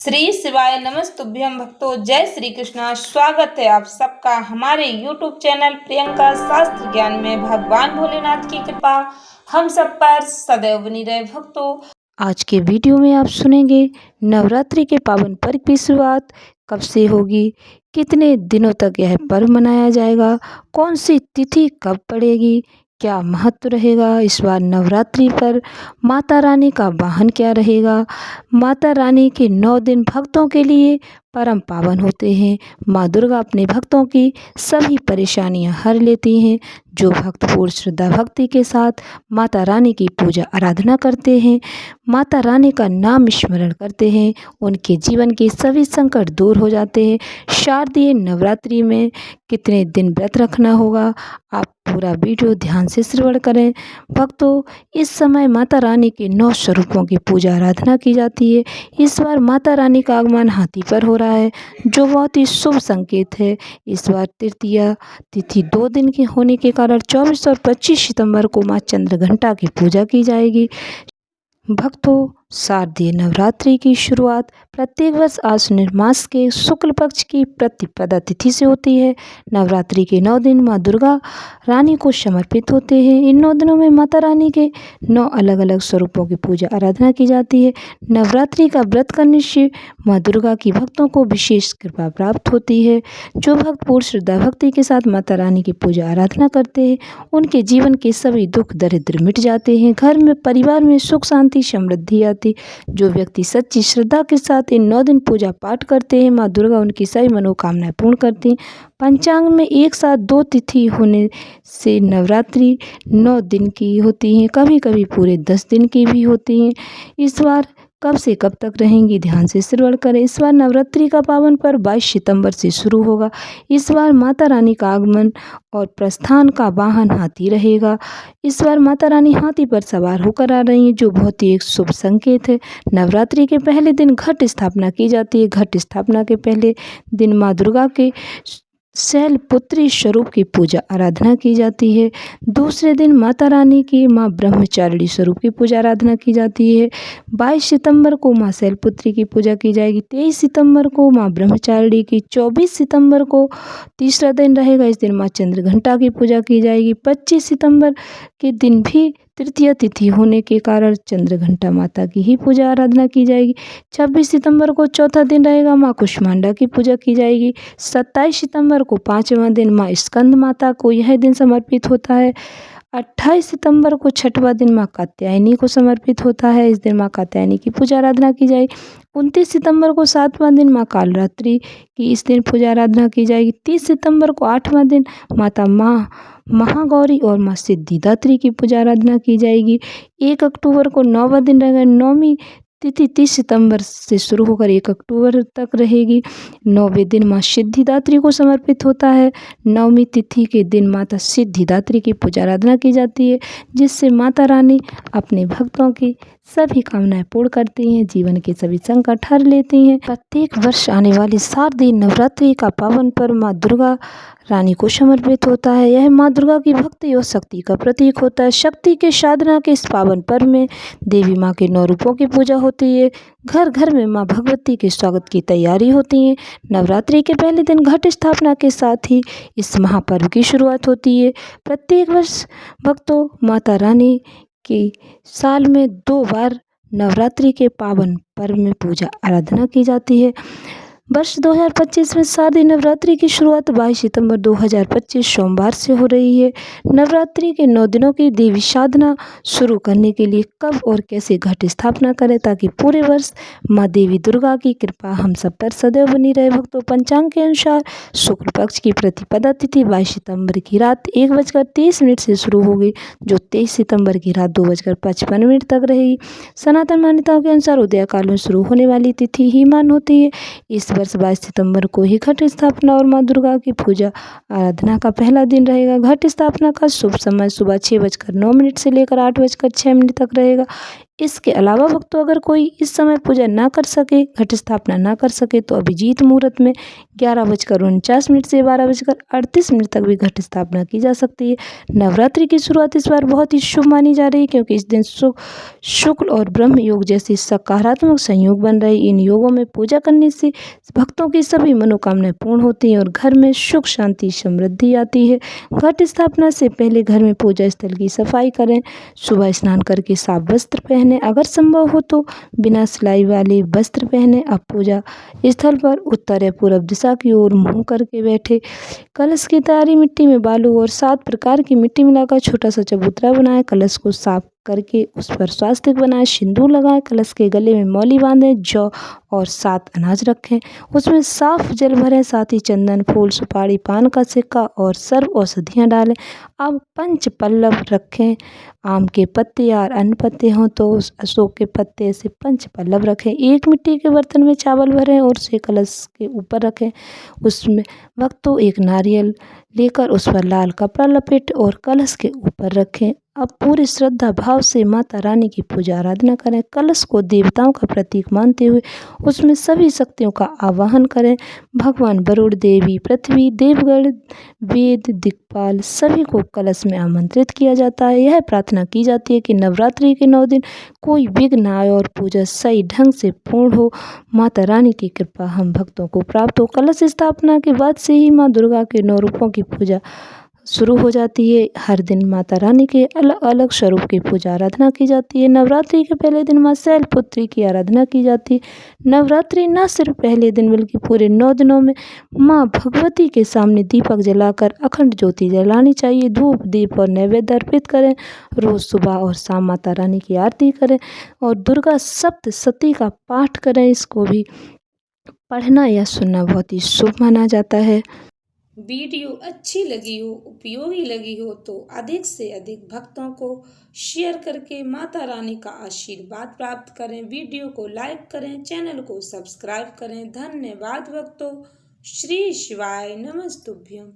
श्री शिवाय नमस्तुभ्यं भक्तों। जय श्री कृष्णा। स्वागत है आप सबका हमारे YouTube चैनल प्रियंका शास्त्र ज्ञान में। भगवान भोलेनाथ की कृपा हम सब पर सदैव बनी रहे। भक्तों, आज के वीडियो में आप सुनेंगे नवरात्रि के पावन पर्व की शुरुआत कब से होगी, कितने दिनों तक यह पर्व मनाया जाएगा, कौन सी तिथि कब पड़ेगी, क्या महत्व रहेगा, इस बार नवरात्रि पर माता रानी का वाहन क्या रहेगा। माता रानी के 9 दिन भक्तों के लिए परम पावन होते हैं। माँ दुर्गा अपने भक्तों की सभी परेशानियां हर लेती हैं। जो भक्त पूर्ण श्रद्धा भक्ति के साथ माता रानी की पूजा आराधना करते हैं, माता रानी का नाम स्मरण करते हैं, उनके जीवन के सभी संकट दूर हो जाते हैं। शारदीय नवरात्रि में कितने दिन व्रत रखना होगा, आप पूरा वीडियो ध्यान से श्रवण करें। भक्तों, इस समय माता रानी के 9 स्वरूपों की पूजा आराधना की जाती है। इस बार माता रानी का आगमन हाथी पर हो रहा है, जो बहुत ही शुभ संकेत है। इस बार तृतीया तिथि 2 दिन की होने के कारण 24 और 25 सितंबर को माँ चंद्रघंटा की पूजा की जाएगी। भक्तों, शारदीय नवरात्रि की शुरुआत प्रत्येक वर्ष आश्विन मास के शुक्ल पक्ष की प्रतिपदा तिथि से होती है। नवरात्रि के 9 दिन माँ दुर्गा रानी को समर्पित होते हैं। इन 9 दिनों में माता रानी के 9 अलग अलग स्वरूपों की पूजा आराधना की जाती है। नवरात्रि का व्रत करने से माँ दुर्गा की भक्तों को विशेष कृपा प्राप्त होती है। जो भक्त पूर्ण श्रद्धा भक्ति के साथ माता रानी की पूजा आराधना करते हैं, उनके जीवन के सभी दुख दरिद्र मिट जाते हैं। घर में परिवार में सुख शांति समृद्धि आती। जो व्यक्ति सच्ची श्रद्धा के साथ इन 9 दिन पूजा पाठ करते हैं, माँ दुर्गा उनकी सभी मनोकामनाएं पूर्ण करती हैं। पंचांग में एक साथ 2 तिथि होने से नवरात्रि 9 दिन की होती हैं, कभी कभी पूरे 10 दिन की भी होती हैं। इस बार कब से कब तक रहेंगी, ध्यान से श्रवण करें। इस बार नवरात्रि का पावन पर्व 22 सितंबर से शुरू होगा। इस बार माता रानी का आगमन और प्रस्थान का वाहन हाथी रहेगा। इस बार माता रानी हाथी पर सवार होकर आ रही हैं, जो बहुत ही एक शुभ संकेत है। नवरात्रि के पहले दिन घट स्थापना की जाती है। घट स्थापना के पहले दिन माँ दुर्गा के शैलपुत्री स्वरूप की पूजा आराधना की जाती है। दूसरे दिन माता रानी की माँ ब्रह्मचारिणी स्वरूप की पूजा आराधना की जाती है। 22 सितंबर को माँ शैलपुत्री की पूजा की जाएगी। 23 सितंबर को माँ ब्रह्मचारिणी की, 24 सितंबर को तीसरा दिन रहेगा, इस दिन माँ चंद्रघंटा की पूजा की जाएगी। 25 सितंबर के दिन भी तृतीय तिथि होने के कारण चंद्रघंटा माता की ही पूजा आराधना की जाएगी। 26 सितंबर को चौथा दिन रहेगा, माँ कुष्मांडा की पूजा की जाएगी। 27 सितंबर को 5वां दिन माँ स्कंद माता को यह दिन समर्पित होता है। 28 सितंबर को 6वां दिन माँ कात्यायनी को समर्पित होता है, इस दिन माँ कात्यायनी की पूजा आराधना की जाएगी। 29 सितंबर को 7वां दिन माँ कालरात्रि की, इस दिन पूजा आराधना की जाएगी। 30 सितंबर को 8वां दिन माता महागौरी और माँ सिद्धिदात्री की पूजा आराधना की जाएगी। 1 अक्टूबर को 9वां दिन रहेगा। 9वीं तिथि 30 सितंबर से शुरू होकर 1 अक्टूबर तक रहेगी। 9वें दिन माँ सिद्धिदात्री को समर्पित होता है। 9वीं तिथि के दिन माता सिद्धिदात्री की पूजा आराधना की जाती है, जिससे माता रानी अपने भक्तों की सभी कामनाएं पूर्ण करती हैं, जीवन के सभी संकट हर लेती हैं। प्रत्येक वर्ष आने वाली शारदीय नवरात्रि का पावन पर्व माँ दुर्गा रानी को समर्पित होता है। यह माँ दुर्गा की भक्ति और शक्ति का प्रतीक होता है। शक्ति के साधना के इस पावन पर्व में देवी माँ के 9 रूपों की पूजा होती है। घर घर में माँ भगवती के स्वागत की तैयारी होती है। नवरात्रि के पहले दिन घट स्थापना के साथ ही इस महापर्व की शुरुआत होती है। प्रत्येक वर्ष भक्तों माता रानी की साल में 2 बार नवरात्रि के पावन पर्व में पूजा आराधना की जाती है। वर्ष 2025 में शारदीय नवरात्रि की शुरुआत 22 सितंबर 2025 सोमवार से हो रही है। नवरात्रि के 9 दिनों की देवी साधना शुरू करने के लिए कब और कैसे घट स्थापना करें, ताकि पूरे वर्ष माँ देवी दुर्गा की कृपा हम सब पर सदैव बनी रहे। भक्तों, पंचांग के अनुसार शुक्ल पक्ष की प्रतिपदा तिथि 22 सितंबर की रात 1:30 से शुरू होगी, जो 23 सितंबर की रात 2:55 तक रहेगी। सनातन मान्यताओं के अनुसार उदय काल में शुरू होने वाली तिथि ही मान होती है। इस वर्ष 22 सितंबर को ही घट स्थापना और माँ दुर्गा की पूजा आराधना का पहला दिन रहेगा। घट स्थापना का शुभ समय सुबह 6:09 से लेकर 8:06 तक रहेगा। इसके अलावा भक्तों अगर कोई इस समय पूजा ना कर सके, घट स्थापना ना कर सके तो अभिजीत मुहूर्त में 11:49 से 12:38 तक भी घट स्थापना की जा सकती है। नवरात्रि की शुरुआत इस बार बहुत ही शुभ मानी जा रही है क्योंकि इस दिन शुक्ल और ब्रह्म योग जैसे सकारात्मक संयोग बन रहे। इन योगों में पूजा करने से भक्तों की सभी मनोकामनाएं पूर्ण होती हैं और घर में सुख शांति समृद्धि आती है। घट स्थापना से पहले घर में पूजा स्थल की सफाई करें। सुबह स्नान करके साफ वस्त्र पहने, अगर संभव हो तो बिना सिलाई वाले वस्त्र पहने। अब पूजा स्थल पर उत्तर या पूर्व दिशा की ओर मुंह करके बैठे। कलश की तैयारी मिट्टी में बालू और 7 प्रकार की मिट्टी मिलाकर छोटा सा चबूतरा बनाएं। कलश को साफ करके उस पर स्वास्तिक बनाएं, सिंदूर लगाएं। कलश के गले में मौली बांधें, जौ और 7 अनाज रखें, उसमें साफ जल भरें, साथ ही चंदन, फूल, सुपारी, पान का सिक्का और सर्व औषधियाँ डालें। अब पंच पल्लव रखें, आम के पत्ते या अन्य पत्ते हों तो अशोक के पत्ते से पंच पल्लव रखें। एक मिट्टी के बर्तन में चावल भरें और उसे कलश के ऊपर रखें। उसमें भक्तों एक नारियल लेकर उस पर लाल कपड़ा लपेट और कलश के ऊपर रखें। अब पूरी श्रद्धा भाव से माता रानी की पूजा आराधना करें। कलश को देवताओं का प्रतीक मानते हुए उसमें सभी शक्तियों का आवाहन करें। भगवान वरुण, देवी पृथ्वी, देवगण, वेद, दिक्पाल सभी को कलश में आमंत्रित किया जाता है। यह प्रार्थना की जाती है कि नवरात्रि के 9 दिन कोई विघ्न ना आए और पूजा सही ढंग से पूर्ण हो। माता रानी की कृपा हम भक्तों को प्राप्त हो। कलश स्थापना के बाद से ही माँ दुर्गा के 9 रूपों की पूजा शुरू हो जाती है। हर दिन माता रानी के अलग अलग स्वरूप की पूजा आराधना की जाती है। नवरात्रि के पहले दिन माँ शैलपुत्री की आराधना की जाती है। नवरात्रि न सिर्फ पहले दिन बल्कि पूरे 9 दिनों में माँ भगवती के सामने दीपक जलाकर अखंड ज्योति जलानी चाहिए। धूप, दीप और नैवेद्य अर्पित करें। रोज सुबह और शाम माता रानी की आरती करें और दुर्गा सप्तशती का पाठ करें। इसको भी पढ़ना या सुनना बहुत ही शुभ माना जाता है। वीडियो अच्छी लगी हो, उपयोगी लगी हो तो अधिक से अधिक भक्तों को शेयर करके माता रानी का आशीर्वाद प्राप्त करें। वीडियो को लाइक करें, चैनल को सब्सक्राइब करें। धन्यवाद भक्तों। श्री शिवाय नमस्तुभ्यं।